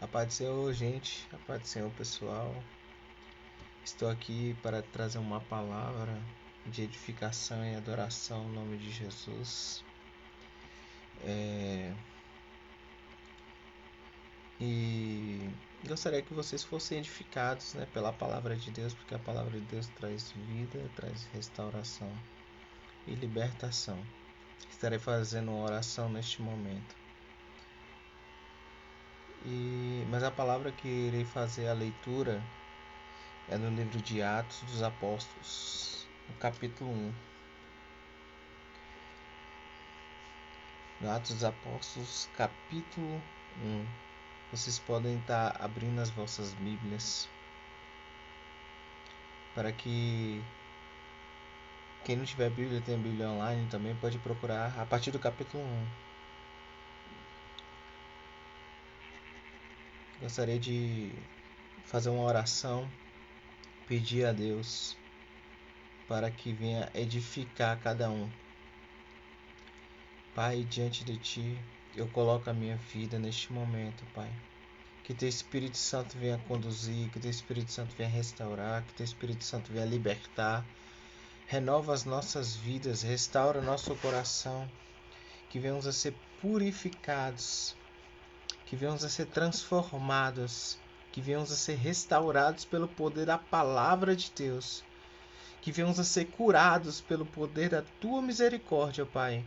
A paz do Senhor, gente. A paz do Senhor, pessoal. Estou aqui para trazer uma palavra de edificação e adoração no nome de Jesus. E gostaria que vocês fossem edificados, pela palavra de Deus, porque a palavra de Deus traz vida, traz restauração e libertação. Estarei fazendo uma oração neste momento. Mas a palavra que irei fazer a leitura é no livro de Atos dos Apóstolos, no capítulo 1. No Atos dos Apóstolos, capítulo 1. Vocês podem estar abrindo as vossas Bíblias para que quem não tiver Bíblia, tem a Bíblia online também, pode procurar a partir do capítulo 1. Gostaria de fazer uma oração, pedir a Deus para que venha edificar cada um. Pai, diante de Ti, eu coloco a minha vida neste momento, Pai. Que Teu Espírito Santo venha conduzir, que Teu Espírito Santo venha restaurar, que Teu Espírito Santo venha libertar. Renova as nossas vidas, restaura nosso coração, que venhamos a ser purificados, que venhamos a ser transformados, que venhamos a ser restaurados pelo poder da palavra de Deus, que venhamos a ser curados pelo poder da Tua misericórdia, Pai.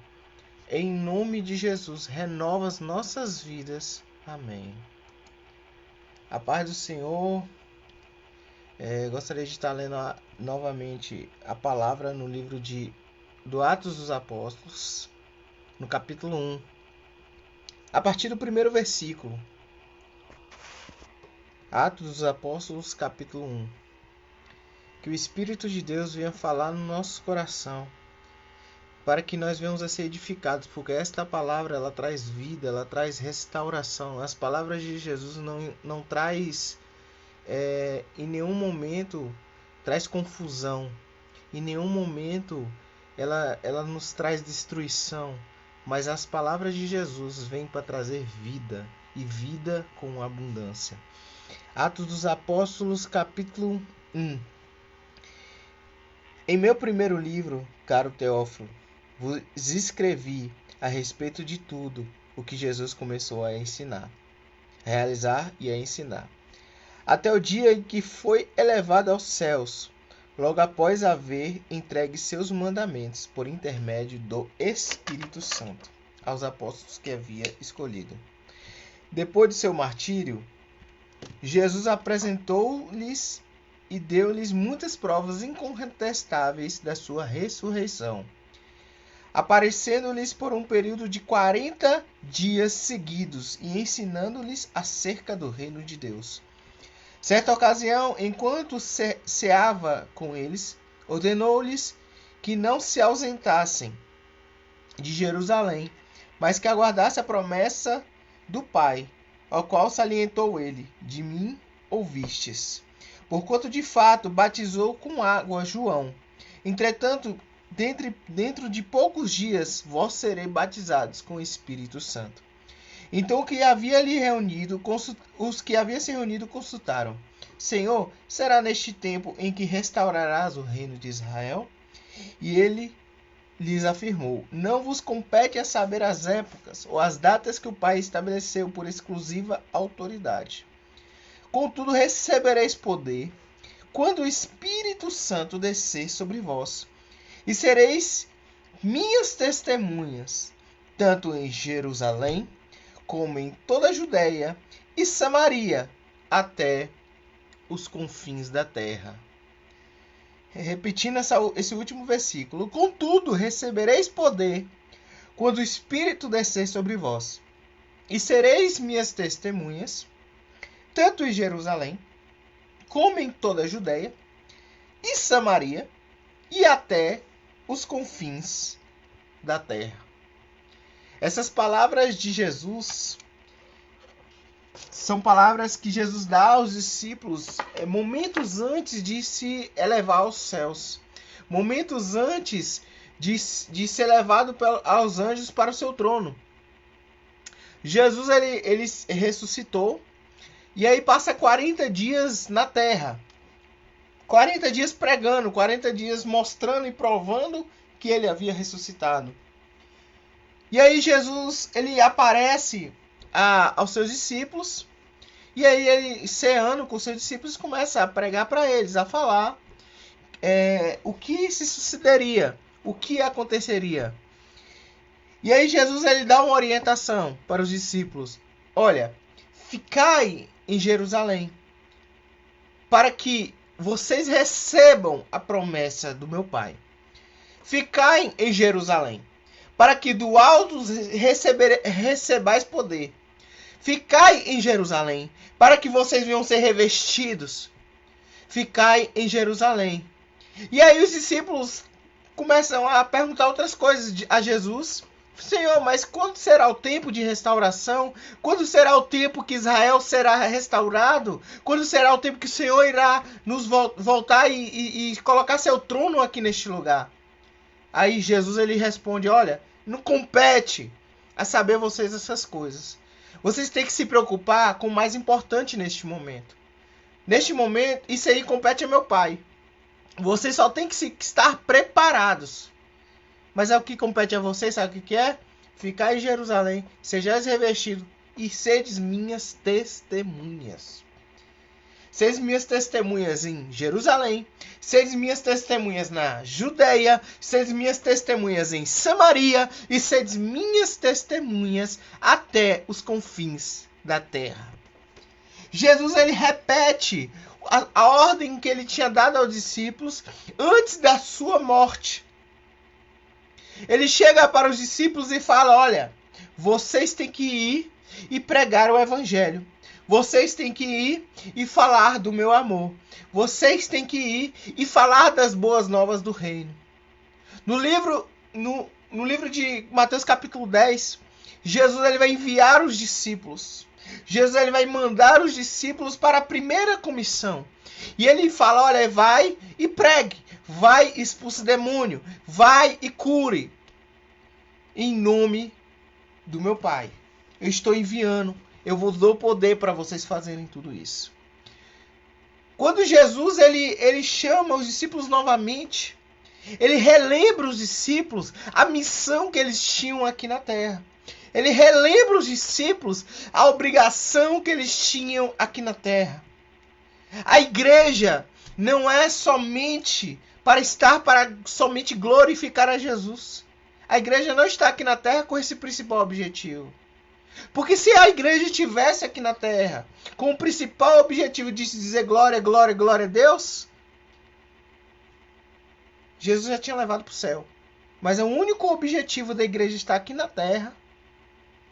Em nome de Jesus, renova as nossas vidas. Amém. A paz do Senhor. Gostaria de estar lendo novamente a palavra no livro do Atos dos Apóstolos, no capítulo 1, a partir do primeiro versículo. Atos dos Apóstolos, capítulo 1. Que o Espírito de Deus venha falar no nosso coração, para que nós venhamos a ser edificados, porque esta palavra ela traz vida, ela traz restauração. As palavras de Jesus não traz em nenhum momento traz confusão, em nenhum momento ela nos traz destruição, mas as palavras de Jesus vêm para trazer vida, e vida com abundância. Atos dos Apóstolos, capítulo 1. Em meu primeiro livro, caro Teófilo, vos escrevi a respeito de tudo o que Jesus começou a ensinar, realizar e a ensinar, até o dia em que foi elevado aos céus, logo após haver entregue seus mandamentos por intermédio do Espírito Santo aos apóstolos que havia escolhido. Depois de seu martírio, Jesus apresentou-lhes e deu-lhes muitas provas incontestáveis da sua ressurreição, aparecendo-lhes por um período de 40 dias seguidos e ensinando-lhes acerca do reino de Deus. Certa ocasião, enquanto ceava com eles, ordenou-lhes que não se ausentassem de Jerusalém, mas que aguardasse a promessa do Pai, ao qual salientou ele: de mim ouvistes. Porquanto de fato batizou com água João. Entretanto, dentro de poucos dias, vós sereis batizados com o Espírito Santo. Então os que havia se reunido consultaram: Senhor, será neste tempo em que restaurarás o reino de Israel? E ele lhes afirmou: não vos compete a saber as épocas ou as datas que o Pai estabeleceu por exclusiva autoridade. Contudo, recebereis poder quando o Espírito Santo descer sobre vós, e sereis minhas testemunhas, tanto em Jerusalém, como em toda a Judéia e Samaria, até os confins da terra. Repetindo esse último versículo: contudo, recebereis poder quando o Espírito descer sobre vós, e sereis minhas testemunhas, tanto em Jerusalém, como em toda a Judéia e Samaria, e até os confins da terra. Essas palavras de Jesus são palavras que Jesus dá aos discípulos momentos antes de se elevar aos céus, momentos antes de ser levado aos anjos para o seu trono. Jesus ele ressuscitou, E aí passa 40 dias na terra. 40 dias pregando, 40 dias mostrando e provando que ele havia ressuscitado. E aí Jesus, ele aparece aos seus discípulos. E aí ele, ceando com os seus discípulos, começa a pregar para eles, a falar o que se sucederia, o que aconteceria. E aí Jesus, ele dá uma orientação para os discípulos. Olha, ficai em Jerusalém, para que vocês recebam a promessa do meu Pai. Ficai em Jerusalém, para que do alto recebais poder. Ficai em Jerusalém, para que vocês venham ser revestidos. Ficai em Jerusalém. E aí os discípulos começam a perguntar outras coisas a Jesus. Senhor, mas quando será o tempo de restauração? Quando será o tempo que Israel será restaurado? Quando será o tempo que o Senhor irá nos voltar e colocar seu trono aqui neste lugar? Aí Jesus, ele responde, olha, não compete a saber vocês essas coisas. Vocês têm que se preocupar com o mais importante neste momento. Neste momento, isso aí compete ao meu Pai. Vocês só têm que estar preparados. Mas é o que compete a vocês, sabe o que é? Ficar em Jerusalém, sejais revestidos e sedes minhas testemunhas. Sedes minhas testemunhas em Jerusalém, sedes minhas testemunhas na Judeia, sedes minhas testemunhas em Samaria e sedes minhas testemunhas até os confins da terra. Jesus, ele repete a ordem que ele tinha dado aos discípulos antes da sua morte. Ele chega para os discípulos e fala, olha, vocês têm que ir e pregar o evangelho. Vocês têm que ir e falar do meu amor. Vocês têm que ir e falar das boas novas do reino. No livro de Mateus capítulo 10, Jesus, ele vai enviar os discípulos. Jesus, ele vai mandar os discípulos para a primeira comissão. E ele fala, olha, vai e pregue. Vai e expulse demônio. Vai e cure. Em nome do meu Pai. Eu estou enviando. Eu vos dou poder para vocês fazerem tudo isso. Quando Jesus, ele chama os discípulos novamente, ele relembra os discípulos a missão que eles tinham aqui na terra. Ele relembra os discípulos a obrigação que eles tinham aqui na terra. A igreja não é somente para somente glorificar a Jesus. A igreja não está aqui na terra com esse principal objetivo. Porque se a igreja estivesse aqui na terra com o principal objetivo de dizer glória, glória, glória a Deus, Jesus já tinha levado para o céu. Mas o único objetivo da igreja estar aqui na terra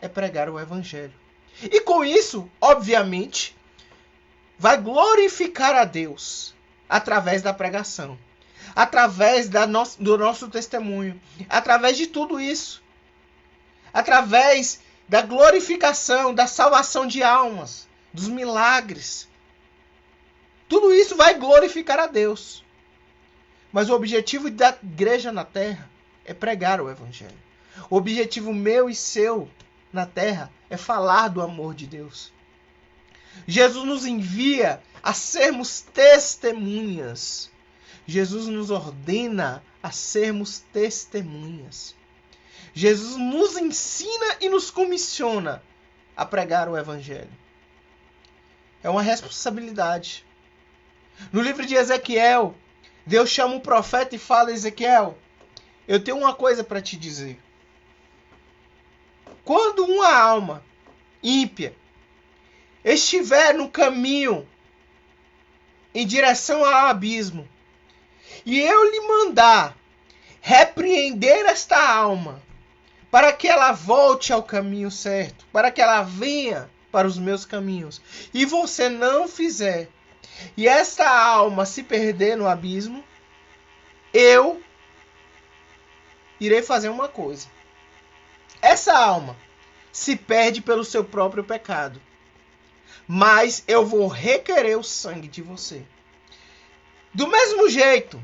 é pregar o evangelho. E com isso, obviamente, vai glorificar a Deus através da pregação, através do nosso testemunho, através de tudo isso, através da glorificação, da salvação de almas, dos milagres. Tudo isso vai glorificar a Deus. Mas o objetivo da igreja na terra é pregar o evangelho. O objetivo meu e seu na terra é falar do amor de Deus. Jesus nos envia a sermos testemunhas. Jesus nos ordena a sermos testemunhas. Jesus nos ensina e nos comissiona a pregar o evangelho. É uma responsabilidade. No livro de Ezequiel, Deus chama um profeta e fala: Ezequiel, eu tenho uma coisa para te dizer. Quando uma alma ímpia estiver no caminho em direção ao abismo, e eu lhe mandar repreender esta alma, para que ela volte ao caminho certo, para que ela venha para os meus caminhos, e você não fizer, e esta alma se perder no abismo, eu irei fazer uma coisa. Essa alma se perde pelo seu próprio pecado, mas eu vou requerer o sangue de você. Do mesmo jeito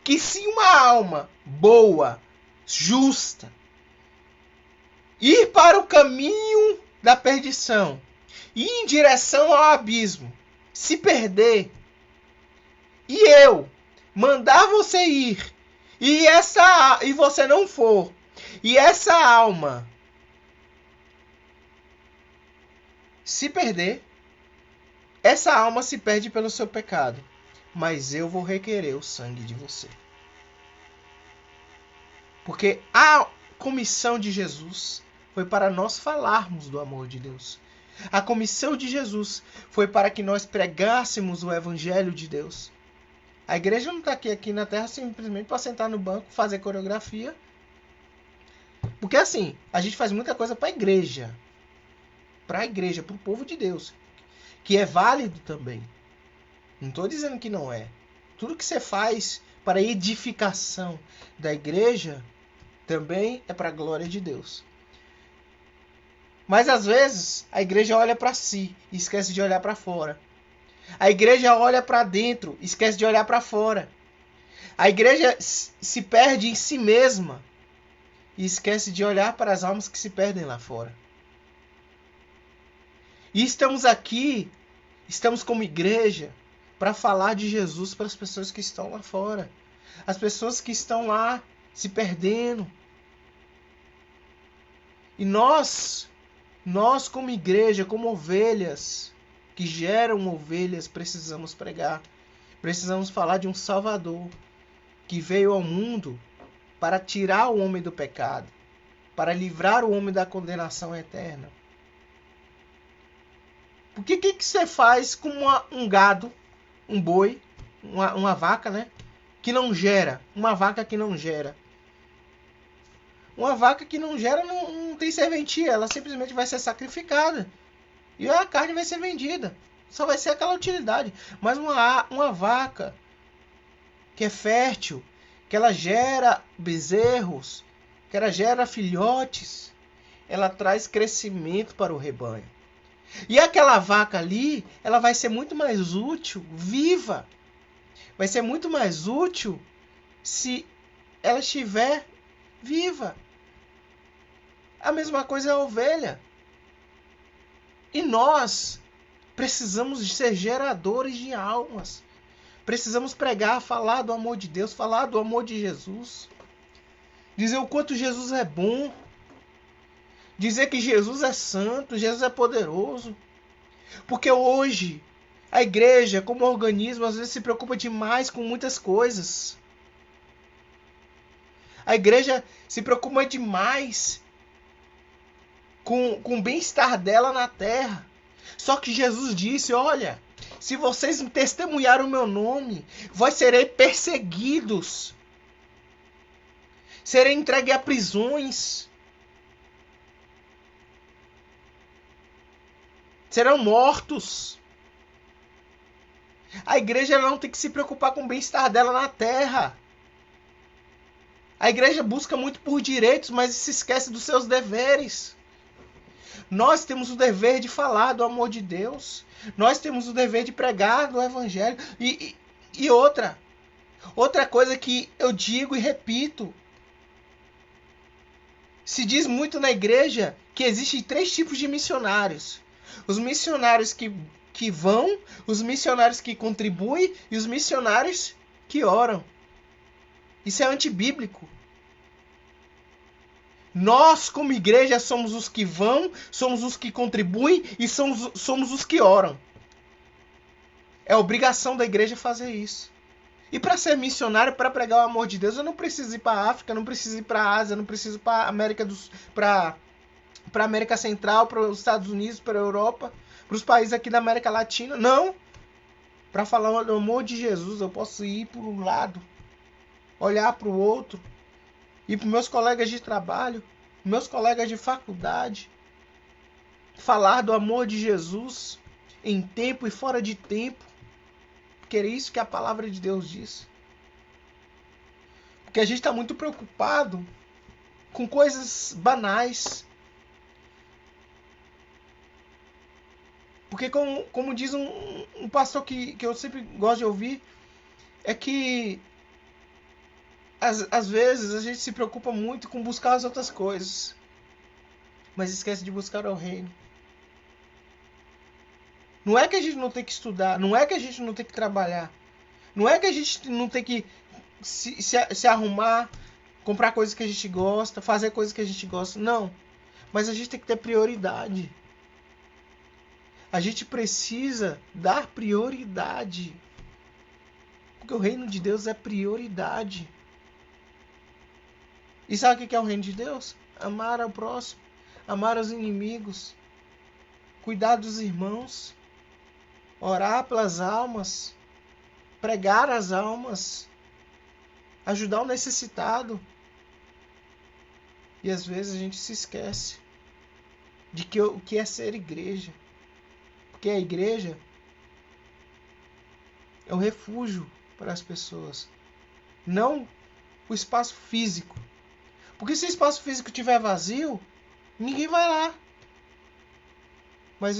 que se uma alma boa, justa, ir para o caminho da perdição, ir em direção ao abismo, se perder, e eu mandar você ir, e você não for, e essa alma se perder, essa alma se perde pelo seu pecado, mas eu vou requerer o sangue de você. Porque a comissão de Jesus foi para nós falarmos do amor de Deus. A comissão de Jesus foi para que nós pregássemos o evangelho de Deus. A igreja não está aqui na terra simplesmente para sentar no banco, fazer coreografia. Porque assim, a gente faz muita coisa para a igreja. Para o povo de Deus. Que é válido também. Não estou dizendo que não é. Tudo que você faz para a edificação da igreja também é para a glória de Deus. Mas às vezes a igreja olha para si e esquece de olhar para fora. A igreja olha para dentro e esquece de olhar para fora. A igreja se perde em si mesma e esquece de olhar para as almas que se perdem lá fora. E estamos aqui, estamos como igreja, para falar de Jesus para as pessoas que estão lá fora. As pessoas que estão lá se perdendo. E nós como igreja, como ovelhas, que geram ovelhas, precisamos pregar. Precisamos falar de um Salvador que veio ao mundo para tirar o homem do pecado, para livrar o homem da condenação eterna. Porque o que você faz com um gado, um boi, uma vaca, né? Que não gera. Uma vaca que não gera. Uma vaca que não gera não tem serventia. Ela simplesmente vai ser sacrificada. E a carne vai ser vendida. Só vai ser aquela utilidade. Mas uma vaca que é fértil, que ela gera bezerros, que ela gera filhotes, ela traz crescimento para o rebanho. E aquela vaca ali, ela vai ser muito mais útil, viva. Vai ser muito mais útil se ela estiver viva. A mesma coisa é a ovelha. E nós precisamos de ser geradores de almas. Precisamos pregar, falar do amor de Deus, falar do amor de Jesus. Dizer o quanto Jesus é bom. Dizer que Jesus é santo, Jesus é poderoso. Porque hoje a igreja, como organismo, às vezes se preocupa demais com muitas coisas. A igreja se preocupa demais com o bem-estar dela na terra. Só que Jesus disse, olha, se vocês testemunharem o meu nome, vós serei perseguidos. Serei entregue a prisões. Serão mortos. A igreja não tem que se preocupar com o bem-estar dela na terra. A igreja busca muito por direitos, mas se esquece dos seus deveres. Nós temos o dever de falar do amor de Deus. Nós temos o dever de pregar do evangelho. E outra coisa que eu digo e repito. Se diz muito na igreja que existem 3 tipos de missionários. Os missionários que vão, os missionários que contribuem e os missionários que oram. Isso é antibíblico. Nós, como igreja, somos os que vão, somos os que contribuem e somos os que oram. É obrigação da igreja fazer isso. E para ser missionário, para pregar o amor de Deus, eu não preciso ir para a África, não preciso ir para a Ásia, não preciso ir para a América Central, para os Estados Unidos, para a Europa, para os países aqui da América Latina. Não! Para falar do amor de Jesus, eu posso ir para um lado, olhar para o outro, ir para meus colegas de trabalho, meus colegas de faculdade, falar do amor de Jesus em tempo e fora de tempo, porque é isso que a palavra de Deus diz. Porque a gente está muito preocupado com coisas banais. Porque como diz um pastor que eu sempre gosto de ouvir, é que às vezes a gente se preocupa muito com buscar as outras coisas, mas esquece de buscar o reino. Não é que a gente não tem que estudar, não é que a gente não tem que trabalhar, não é que a gente não tem que se arrumar, comprar coisas que a gente gosta, fazer coisas que a gente gosta. Não. Mas a gente tem que ter prioridade. A gente precisa dar prioridade. Porque o reino de Deus é prioridade. E sabe o que é o reino de Deus? Amar ao próximo, amar os inimigos, cuidar dos irmãos, orar pelas almas, pregar as almas, ajudar o necessitado. E às vezes a gente se esquece de que o que é ser igreja. Porque a igreja é o refúgio para as pessoas, não o espaço físico. Porque se o espaço físico estiver vazio, ninguém vai lá. Mas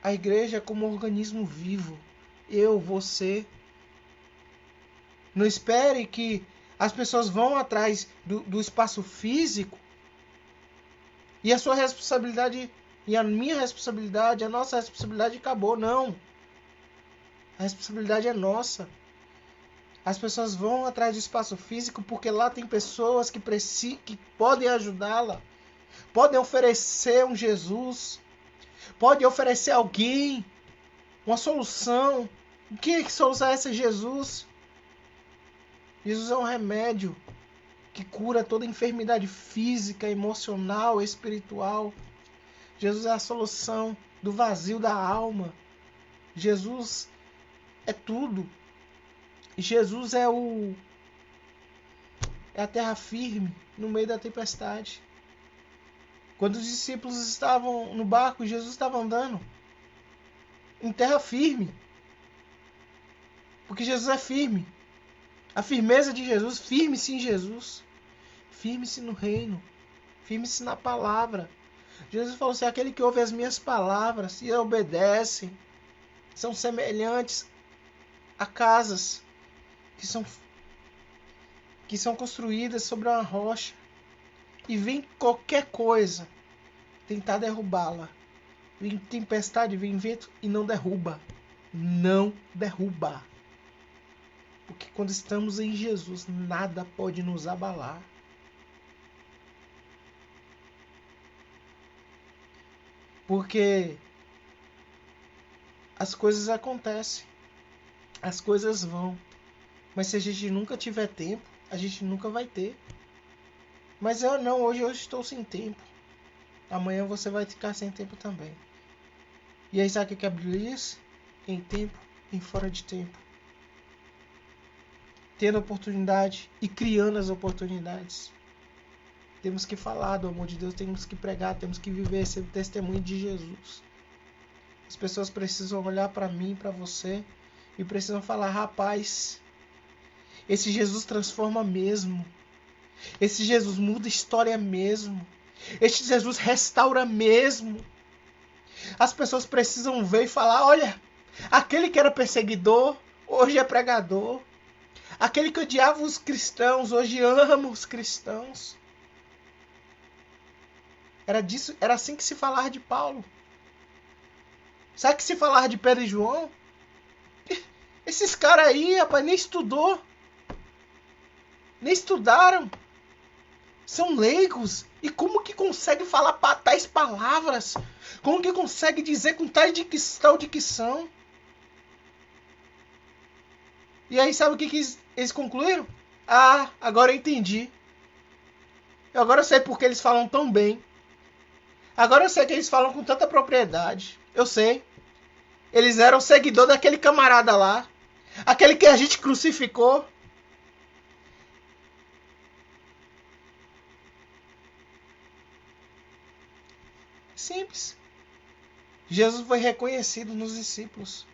a igreja é como um organismo vivo. Eu, você. Não espere que as pessoas vão atrás do espaço físico e a sua responsabilidade e a minha responsabilidade, a nossa responsabilidade acabou. Não. A responsabilidade é nossa. As pessoas vão atrás do espaço físico porque lá tem pessoas que podem ajudá-la, podem oferecer um Jesus, podem oferecer alguém, uma solução. Que solução é essa? Jesus. Jesus é um remédio que cura toda enfermidade física, emocional, espiritual. Jesus é a solução do vazio da alma. Jesus é tudo. Jesus é a terra firme no meio da tempestade. Quando os discípulos estavam no barco, Jesus estava andando em terra firme. Porque Jesus é firme. A firmeza de Jesus, firme-se em Jesus. Firme-se no reino. Firme-se na palavra. Jesus falou assim, aquele que ouve as minhas palavras e obedece, são semelhantes a casas que são construídas sobre uma rocha e vem qualquer coisa tentar derrubá-la. Vem tempestade, vem vento e não derruba. Não derruba. Porque quando estamos em Jesus, nada pode nos abalar. Porque as coisas acontecem. As coisas vão. Mas se a gente nunca tiver tempo, a gente nunca vai ter. Mas hoje eu estou sem tempo. Amanhã você vai ficar sem tempo também. E aí sabe o que a Bíblia diz? Em tempo, em fora de tempo. Tendo oportunidade e criando as oportunidades. Temos que falar do amor de Deus, temos que pregar, temos que viver esse testemunho de Jesus. As pessoas precisam olhar para mim, para você, e precisam falar, rapaz, esse Jesus transforma mesmo. Esse Jesus muda história mesmo. Esse Jesus restaura mesmo. As pessoas precisam ver e falar, olha, aquele que era perseguidor, hoje é pregador. Aquele que odiava os cristãos, hoje ama os cristãos. Era assim que se falava de Paulo. Sabe que se falava de Pedro e João? Esses caras aí, rapaz, nem estudou. Nem estudaram. São leigos. E como que consegue falar tais palavras? Como que consegue dizer com tal dicção? E aí sabe o que eles concluíram? Ah, agora eu entendi. Agora eu sei porque eles falam tão bem. Agora eu sei que eles falam com tanta propriedade. Eu sei. Eles eram seguidor daquele camarada lá. Aquele que a gente crucificou. Simples. Jesus foi reconhecido nos discípulos.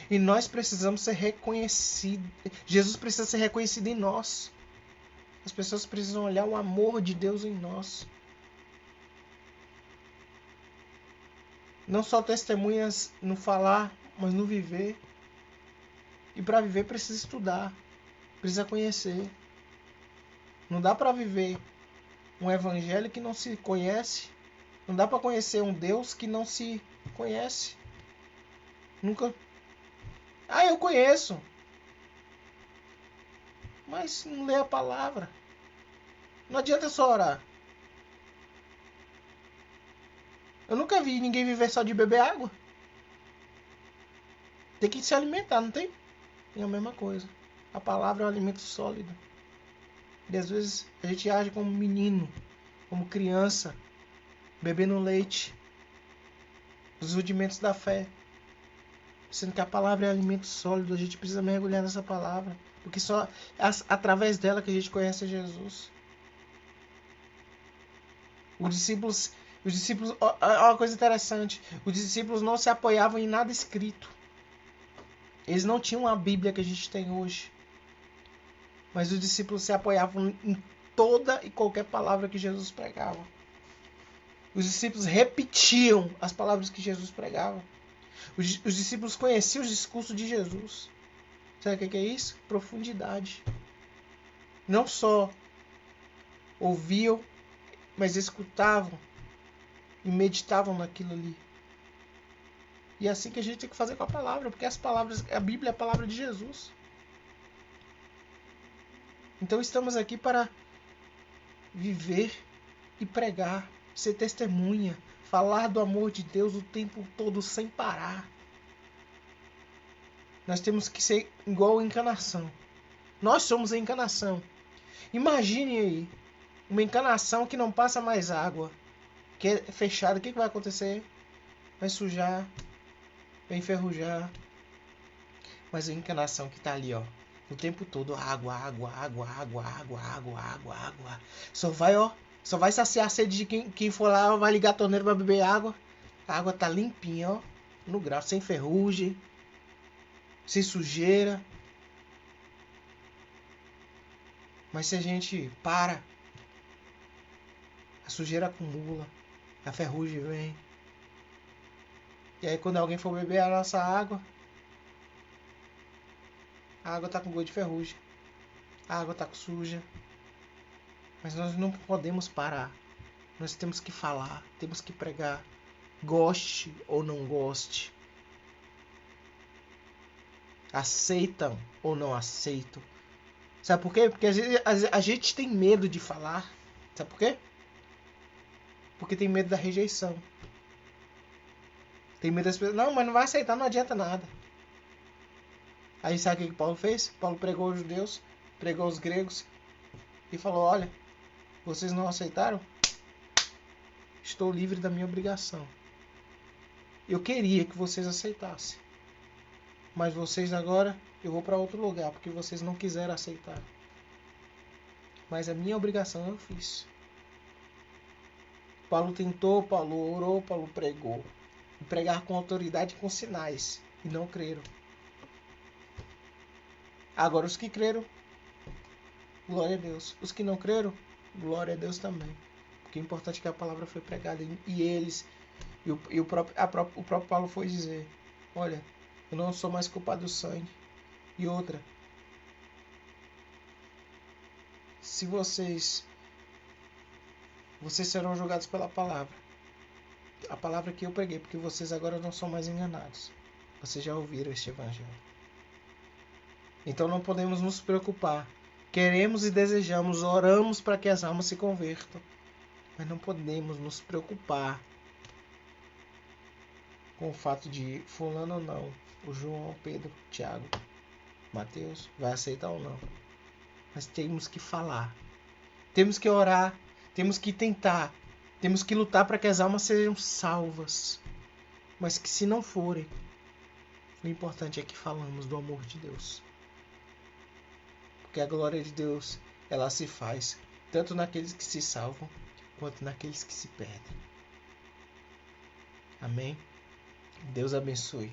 E nós precisamos ser reconhecidos. Jesus precisa ser reconhecido em nós. As pessoas precisam olhar o amor de Deus em nós. Não só testemunhas no falar, mas no viver. E para viver precisa estudar. Precisa conhecer. Não dá para viver um evangelho que não se conhece. Não dá para conhecer um Deus que não se conhece. Nunca. Ah, eu conheço. Mas não lê a palavra. Não adianta só orar. Eu nunca vi ninguém viver só de beber água. Tem que se alimentar, não tem? É a mesma coisa. A palavra é um alimento sólido. E às vezes a gente age como menino, como criança, bebendo leite, os rudimentos da fé. Sendo que a palavra é alimento sólido, a gente precisa mergulhar nessa palavra. Porque só através dela que a gente conhece Jesus. Os discípulos, uma coisa interessante, os discípulos não se apoiavam em nada escrito. Eles não tinham a Bíblia que a gente tem hoje. Mas os discípulos se apoiavam em toda e qualquer palavra que Jesus pregava. Os discípulos repetiam as palavras que Jesus pregava. Os discípulos conheciam os discursos de Jesus. Sabe o que é isso? Profundidade. Não só ouviam, mas escutavam e meditavam naquilo ali. E é assim que a gente tem que fazer com a palavra, porque as palavras, a Bíblia é a palavra de Jesus. Então estamos aqui para viver e pregar, ser testemunha, falar do amor de Deus o tempo todo sem parar. Nós temos que ser igual a encanação. Nós somos a encanação. Imagine aí, uma encanação que não passa mais água, que é fechada, o que vai acontecer? Vai sujar, vai enferrujar. Mas a encanação que está ali, ó, o tempo todo, água, água, água, água, água, água, água, água. Só vai saciar a sede de quem for lá, vai ligar a torneira para beber água. A água tá limpinha, ó, no grau, sem ferrugem, sem sujeira. Mas se a gente para, a sujeira acumula, a ferrugem vem. E aí quando alguém for beber a nossa água, a água tá com gosto de ferrugem. A água tá suja. Mas nós não podemos parar. Nós temos que falar, temos que pregar. Goste ou não goste. Aceitam ou não aceitam. Sabe por quê? Porque a gente tem medo de falar. Sabe por quê? Porque tem medo da rejeição. Tem medo das pessoas. Não, mas não vai aceitar, não adianta nada. Aí sabe o que Paulo fez? Paulo pregou os judeus, pregou os gregos e falou: olha, vocês não aceitaram? Estou livre da minha obrigação. Eu queria que vocês aceitassem. Mas vocês agora, eu vou para outro lugar, porque vocês não quiseram aceitar. Mas a minha obrigação eu fiz. Paulo tentou, Paulo orou, Paulo pregou. E pregar com autoridade e com sinais. E não creram. Agora os que creram, glória a Deus. Os que não creram, glória a Deus também. Porque é importante que a palavra foi pregada. E eles, o próprio Paulo foi dizer: olha, eu não sou mais culpado do sangue. E outra, se vocês serão julgados pela palavra. A palavra que eu preguei, porque vocês agora não são mais enganados. Vocês já ouviram este evangelho. Então não podemos nos preocupar. Queremos e desejamos, oramos para que as almas se convertam. Mas não podemos nos preocupar com o fato de fulano ou não, o João, Pedro, Tiago, Mateus, vai aceitar ou não. Mas temos que falar. Temos que orar. Temos que tentar. Temos que lutar para que as almas sejam salvas. Mas que se não forem, o importante é que falamos do amor de Deus. Porque a glória de Deus, ela se faz tanto naqueles que se salvam, quanto naqueles que se perdem. Amém? Deus abençoe.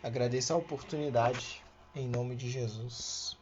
Agradeço a oportunidade em nome de Jesus.